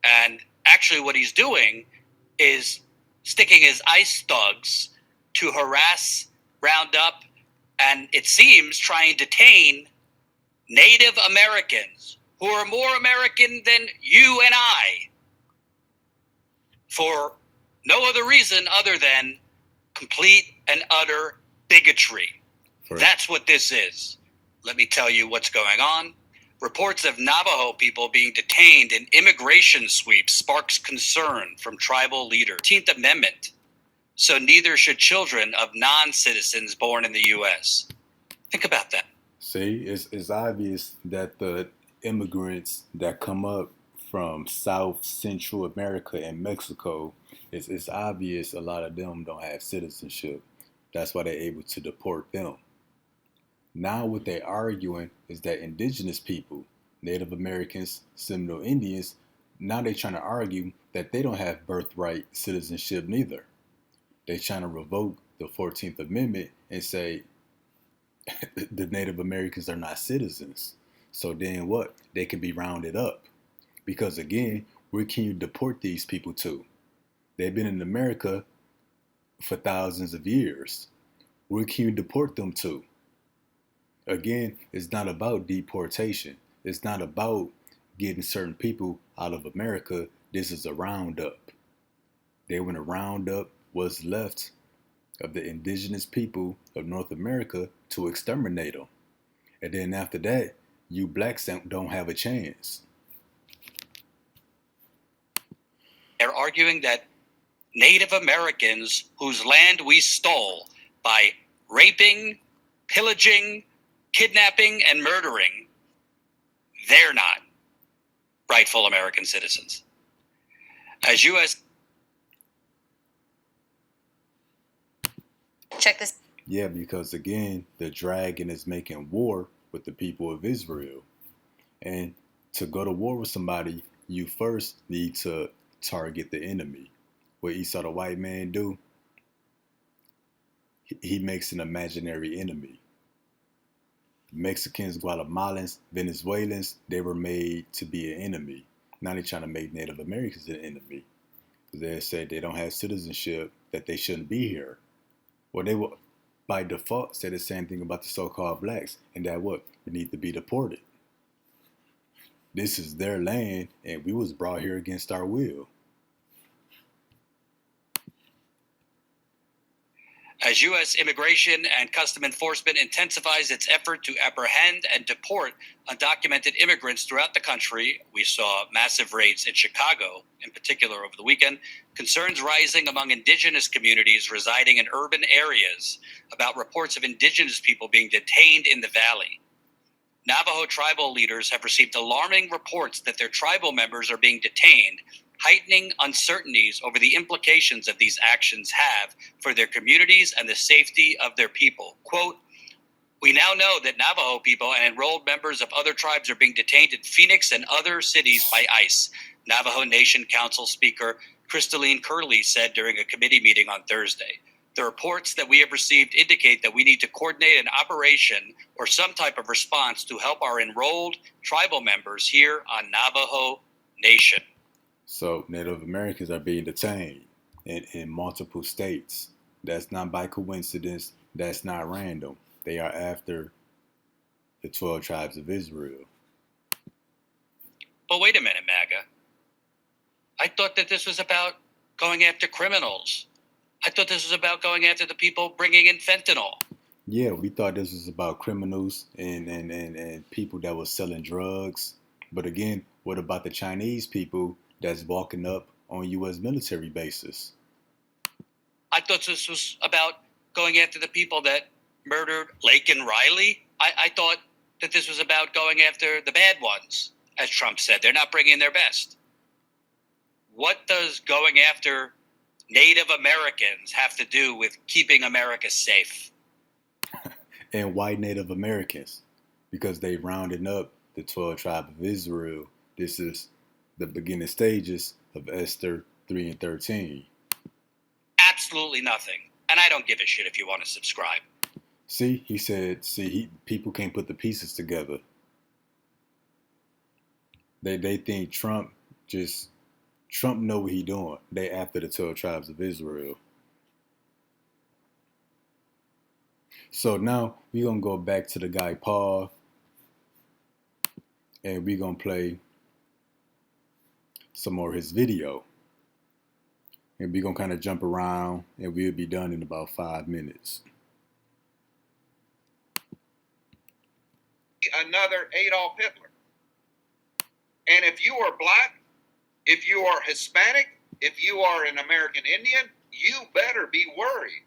and actually what he's doing is sticking his ICE thugs to harass, round up, and it seems try and detain Native Americans who are more American than you and I for no other reason other than complete and utter bigotry. That's what this is. Let me tell you what's going on. Reports of Navajo people being detained in immigration sweeps sparks concern from tribal leaders. 13th Amendment. So neither should children of non-citizens born in the U.S. Think about that. See, it's obvious that the immigrants that come up from South Central America and Mexico, it's obvious a lot of them don't have citizenship. That's why they're able to deport them. Now what they're arguing is that indigenous people, Native Americans, Seminole Indians, now they're trying to argue that they don't have birthright citizenship neither. They're trying to revoke the 14th Amendment and say the Native Americans are not citizens. So then what? They can be rounded up. Because again, where can you deport these people to? They've been in America for thousands of years. Where can you deport them to? Again, it's not about deportation. It's not about getting certain people out of America. This is a roundup. They want to round up what's left of the indigenous people of North America to exterminate them. And then after that, you blacks don't have a chance. They're arguing that Native Americans whose land we stole by raping, pillaging, kidnapping, and murdering, they're not rightful American citizens. As U.S. Check this. Yeah, because again, the dragon is making war with the people of Israel. And to go to war with somebody, you first need to target the enemy. What Esau the white man do? He makes an imaginary enemy. Mexicans, Guatemalans, Venezuelans, they were made to be an enemy. Now they're trying to make Native Americans an enemy. They said they don't have citizenship, that they shouldn't be here. Well, they will, by default, say the same thing about the so-called blacks, and that what? We need to be deported. This is their land, and we was brought here against our will. As U.S. Immigration and Custom Enforcement intensifies its effort to apprehend and deport undocumented immigrants throughout the country, we saw massive raids in Chicago, in particular over the weekend, concerns rising among indigenous communities residing in urban areas about reports of indigenous people being detained in the valley. Navajo tribal leaders have received alarming reports that their tribal members are being detained, heightening uncertainties over the implications of these actions have for their communities and the safety of their people. Quote, "We now know that Navajo people and enrolled members of other tribes are being detained in Phoenix and other cities by ICE," Navajo Nation Council Speaker Crystalline Curley said during a committee meeting on Thursday. "The reports that we have received indicate that we need to coordinate an operation or some type of response to help our enrolled tribal members here on Navajo Nation." So Native Americans are being detained in multiple states. That's not by coincidence. That's not random. They are after the 12 tribes of Israel. But wait a minute, MAGA. I thought that this was about going after criminals. I thought this was about going after the people bringing in fentanyl. Yeah, we thought this was about criminals and people that were selling drugs. But again, what about the Chinese people that's walking up on U.S. military bases? I thought this was about going after the people that murdered Lake and Riley. I thought that this was about going after the bad ones, as Trump said. They're not bringing their best. What does going after Native Americans have to do with keeping America safe? And why Native Americans? Because they rounded up the 12 tribes of Israel. This is the beginning stages of Esther 3 and 13. Absolutely nothing. And I don't give a shit if you want to subscribe. See, he said, people can't put the pieces together. They think Trump know what he doing. They after the 12 tribes of Israel. So now we're going to go back to the guy Paul, and we're going to play some more of his video. And we're going to kind of jump around, and we'll be done in about 5 minutes. Another Adolf Hitler. And if you are black, if you are Hispanic, if you are an American Indian, you better be worried.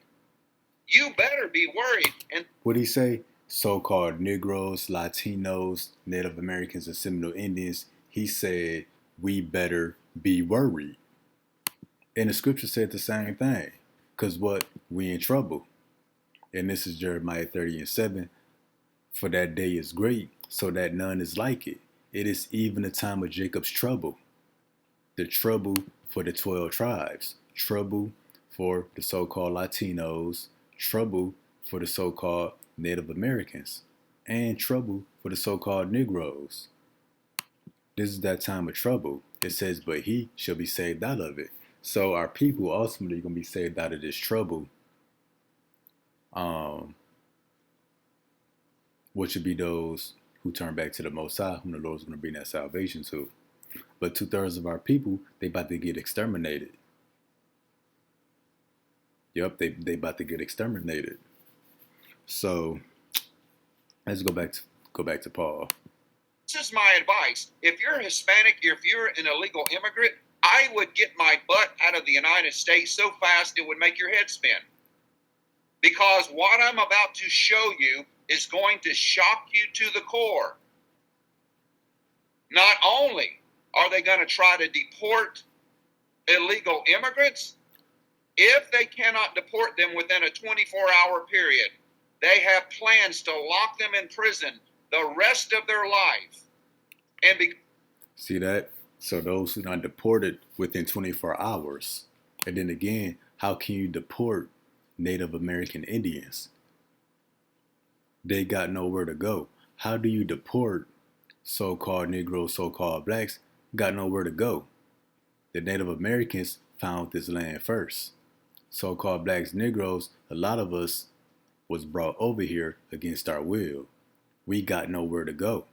You better be worried. And what'd he say? So-called Negroes, Latinos, Native Americans, and Seminole Indians. He said, we better be worried. And the scripture said the same thing. Because what? We in trouble. And this is Jeremiah 30 and 7. For that day is great, so that none is like it. It is even the time of Jacob's trouble. The trouble for the 12 tribes. Trouble for the so-called Latinos. Trouble for the so-called Native Americans. And trouble for the so-called Negroes. This is that time of trouble. It says, but he shall be saved out of it. So our people ultimately going to be saved out of this trouble. Which would be those who turn back to the Most High, whom the Lord's going to bring that salvation to. But 2/3 of our people, they about to get exterminated. Yep, they about to get exterminated. So let's go back to Paul. This is my advice. If you're Hispanic, if you're an illegal immigrant, I would get my butt out of the United States so fast it would make your head spin. Because what I'm about to show you is going to shock you to the core. Not only are they going to try to deport illegal immigrants, if they cannot deport them within a 24-hour period, they have plans to lock them in prison the rest of their life. And see that? So those who are not deported within 24 hours. And then again, how can you deport Native American Indians? They got nowhere to go. How do you deport so-called Negroes, so-called blacks? Got nowhere to go. The Native Americans found this land first. So-called blacks, Negroes, a lot of us was brought over here against our will. We got nowhere to go.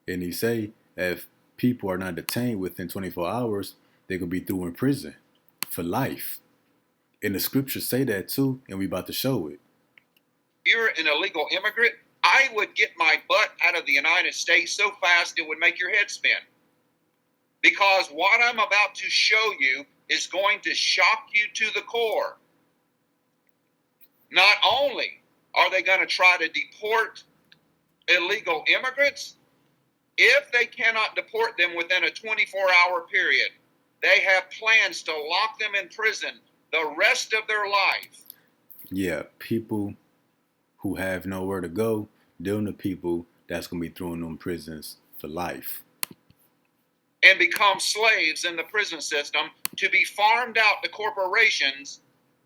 And he say, if people are not detained within 24 hours, they could be thrown in prison for life. And the scriptures say that too, and we about to show it. If you're an illegal immigrant, I would get my butt out of the United States so fast it would make your head spin. Because what I'm about to show you is going to shock you to the core. Not only are they going to try to deport illegal immigrants, if they cannot deport them within a 24-hour period, they have plans to lock them in prison the rest of their life. Yeah, people who have nowhere to go, they're the people that's going to be thrown in prisons for life. And become slaves in the prison system to be farmed out to corporations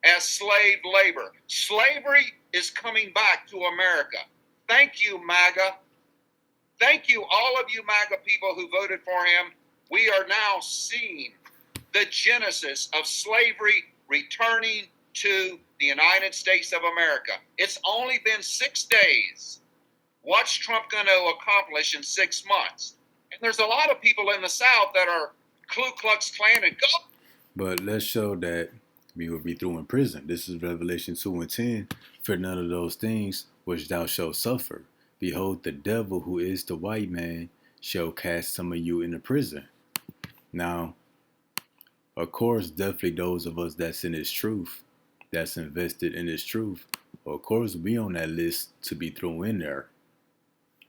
as slave labor. Slavery is coming back to America. Thank you, MAGA. Thank you, all of you MAGA people who voted for him. We are now seeing the genesis of slavery returning to the United States of America. It's only been 6 days. What's Trump going to accomplish in 6 months? And there's a lot of people in the South that are Ku Klux Klan and go. But let's show that we will be thrown in prison. This is Revelation 2:10. For none of those things which thou shalt suffer. Behold, the devil, who is the white man, shall cast some of you into prison. Now, of course, definitely those of us that's in his truth, that's invested in his truth, of course, we on that list to be thrown in there.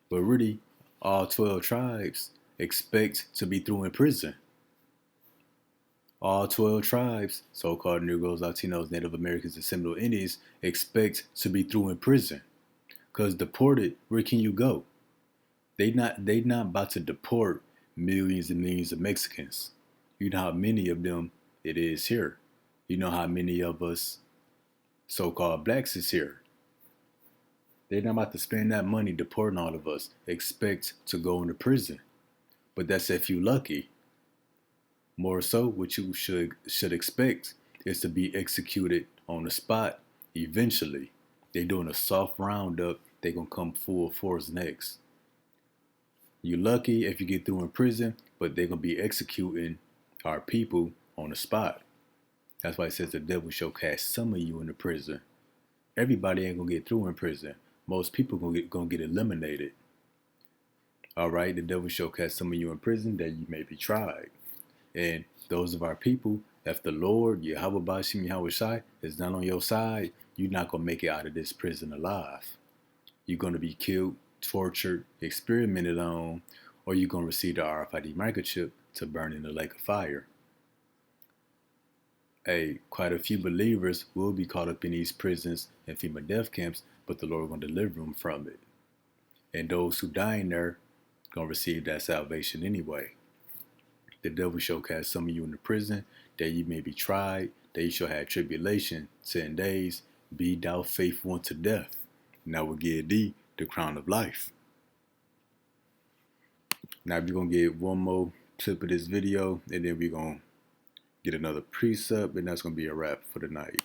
But really, all 12 tribes expect to be thrown in prison. All 12 tribes, so-called Negroes, Latinos, Native Americans, and Seminole Indians, expect to be thrown in prison. Because deported, where can you go? They not about to deport millions and millions of Mexicans. You know how many of them it is here. You know how many of us so-called blacks is here. They're not about to spend that money deporting all of us. Expect to go into prison. But that's if you lucky. More so, what you should expect is to be executed on the spot eventually. They're doing a soft roundup. They're going to come full force next. You're lucky if you get through in prison, but they're going to be executing our people on the spot. That's why it says the devil shall cast some of you into prison. Everybody ain't going to get through in prison. Most people going to get eliminated. All right, the devil shall cast some of you in prison that you may be tried. And those of our people, if the Lord, Yahweh Bashim Yahweh Shai, is not on your side, you're not going to make it out of this prison alive. You're going to be killed, tortured, experimented on, or you're going to receive the RFID microchip to burn in the lake of fire. Hey, quite a few believers will be caught up in these prisons and FEMA death camps, but the Lord is going to deliver them from it. And those who die in there gonna receive that salvation anyway. The devil shall cast some of you into prison, that ye may be tried, that ye shall have tribulation 10 days. Be thou faithful unto death, and I will give thee the crown of life. Now we're gonna get one more clip of this video, and then we're gonna get another precept, and that's gonna be a wrap for the night.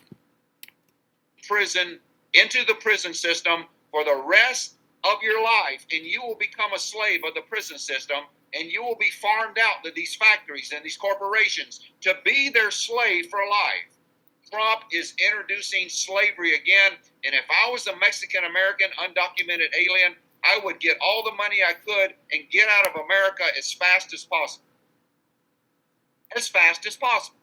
Prison, into the prison system for the rest of your life, and you will become a slave of the prison system, and you will be farmed out to these factories and these corporations to be their slave for life. Trump is introducing slavery again, and if I was a Mexican American undocumented alien, I would get all the money I could and get out of America as fast as possible. As fast as possible.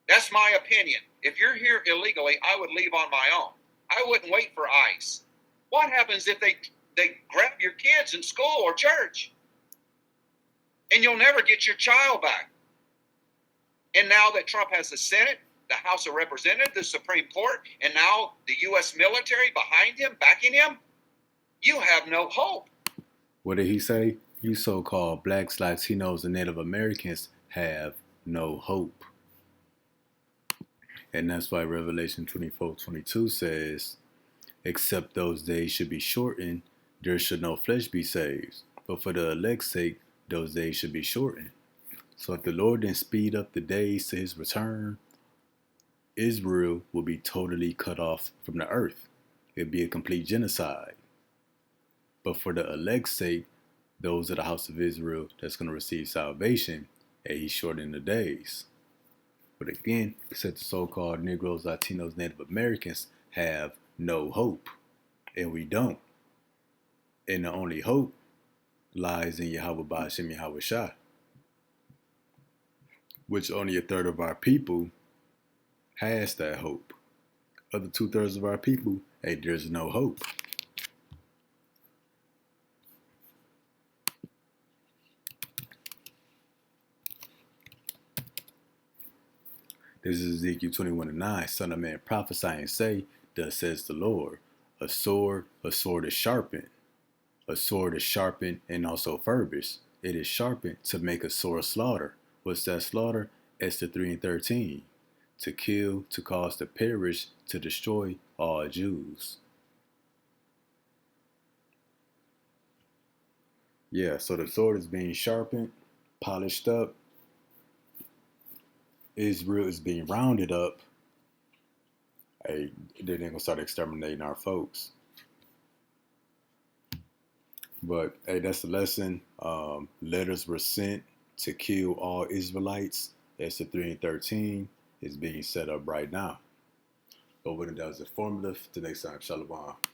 That's my opinion. If you're here illegally, I would leave on my own. I wouldn't wait for ICE. What happens if they grab your kids in school or church? And you'll never get your child back. And now that Trump has the Senate, the House of Representatives, the Supreme Court, and now the U.S. military behind him, backing him, you have no hope. What did he say? You so-called blacks, Latinos, and Native Americans have no hope. And that's why Revelation 24:22 says, except those days should be shortened, there should no flesh be saved. But for the elect's sake, those days should be shortened. So if the Lord didn't speed up the days to his return, Israel will be totally cut off from the earth. It'd be a complete genocide. But for the elect's sake, those of the house of Israel that's going to receive salvation, and he's shortening the days. But again, he said the so-called Negroes, Latinos, Native Americans have no hope. And we don't. And the only hope lies in Yahweh Ba'ashem Yahweh Shai, which only a third of our people has that hope. Other 2/3 of our people, hey, there's no hope. This is Ezekiel 21:9. Son of man, prophesy and say, thus says the Lord, a sword is sharpened. A sword is sharpened and also furbished. It is sharpened to make a sore slaughter. What's that slaughter? Esther 3:13. To kill, to cause to perish, to destroy all Jews. Yeah, so the sword is being sharpened, polished up. Israel is being rounded up. Hey, then they're gonna start exterminating our folks. But hey, that's the lesson. Letters were sent to kill all Israelites. Esther 3:13 is being set up right now. But when that was informative, the next time, Shalom.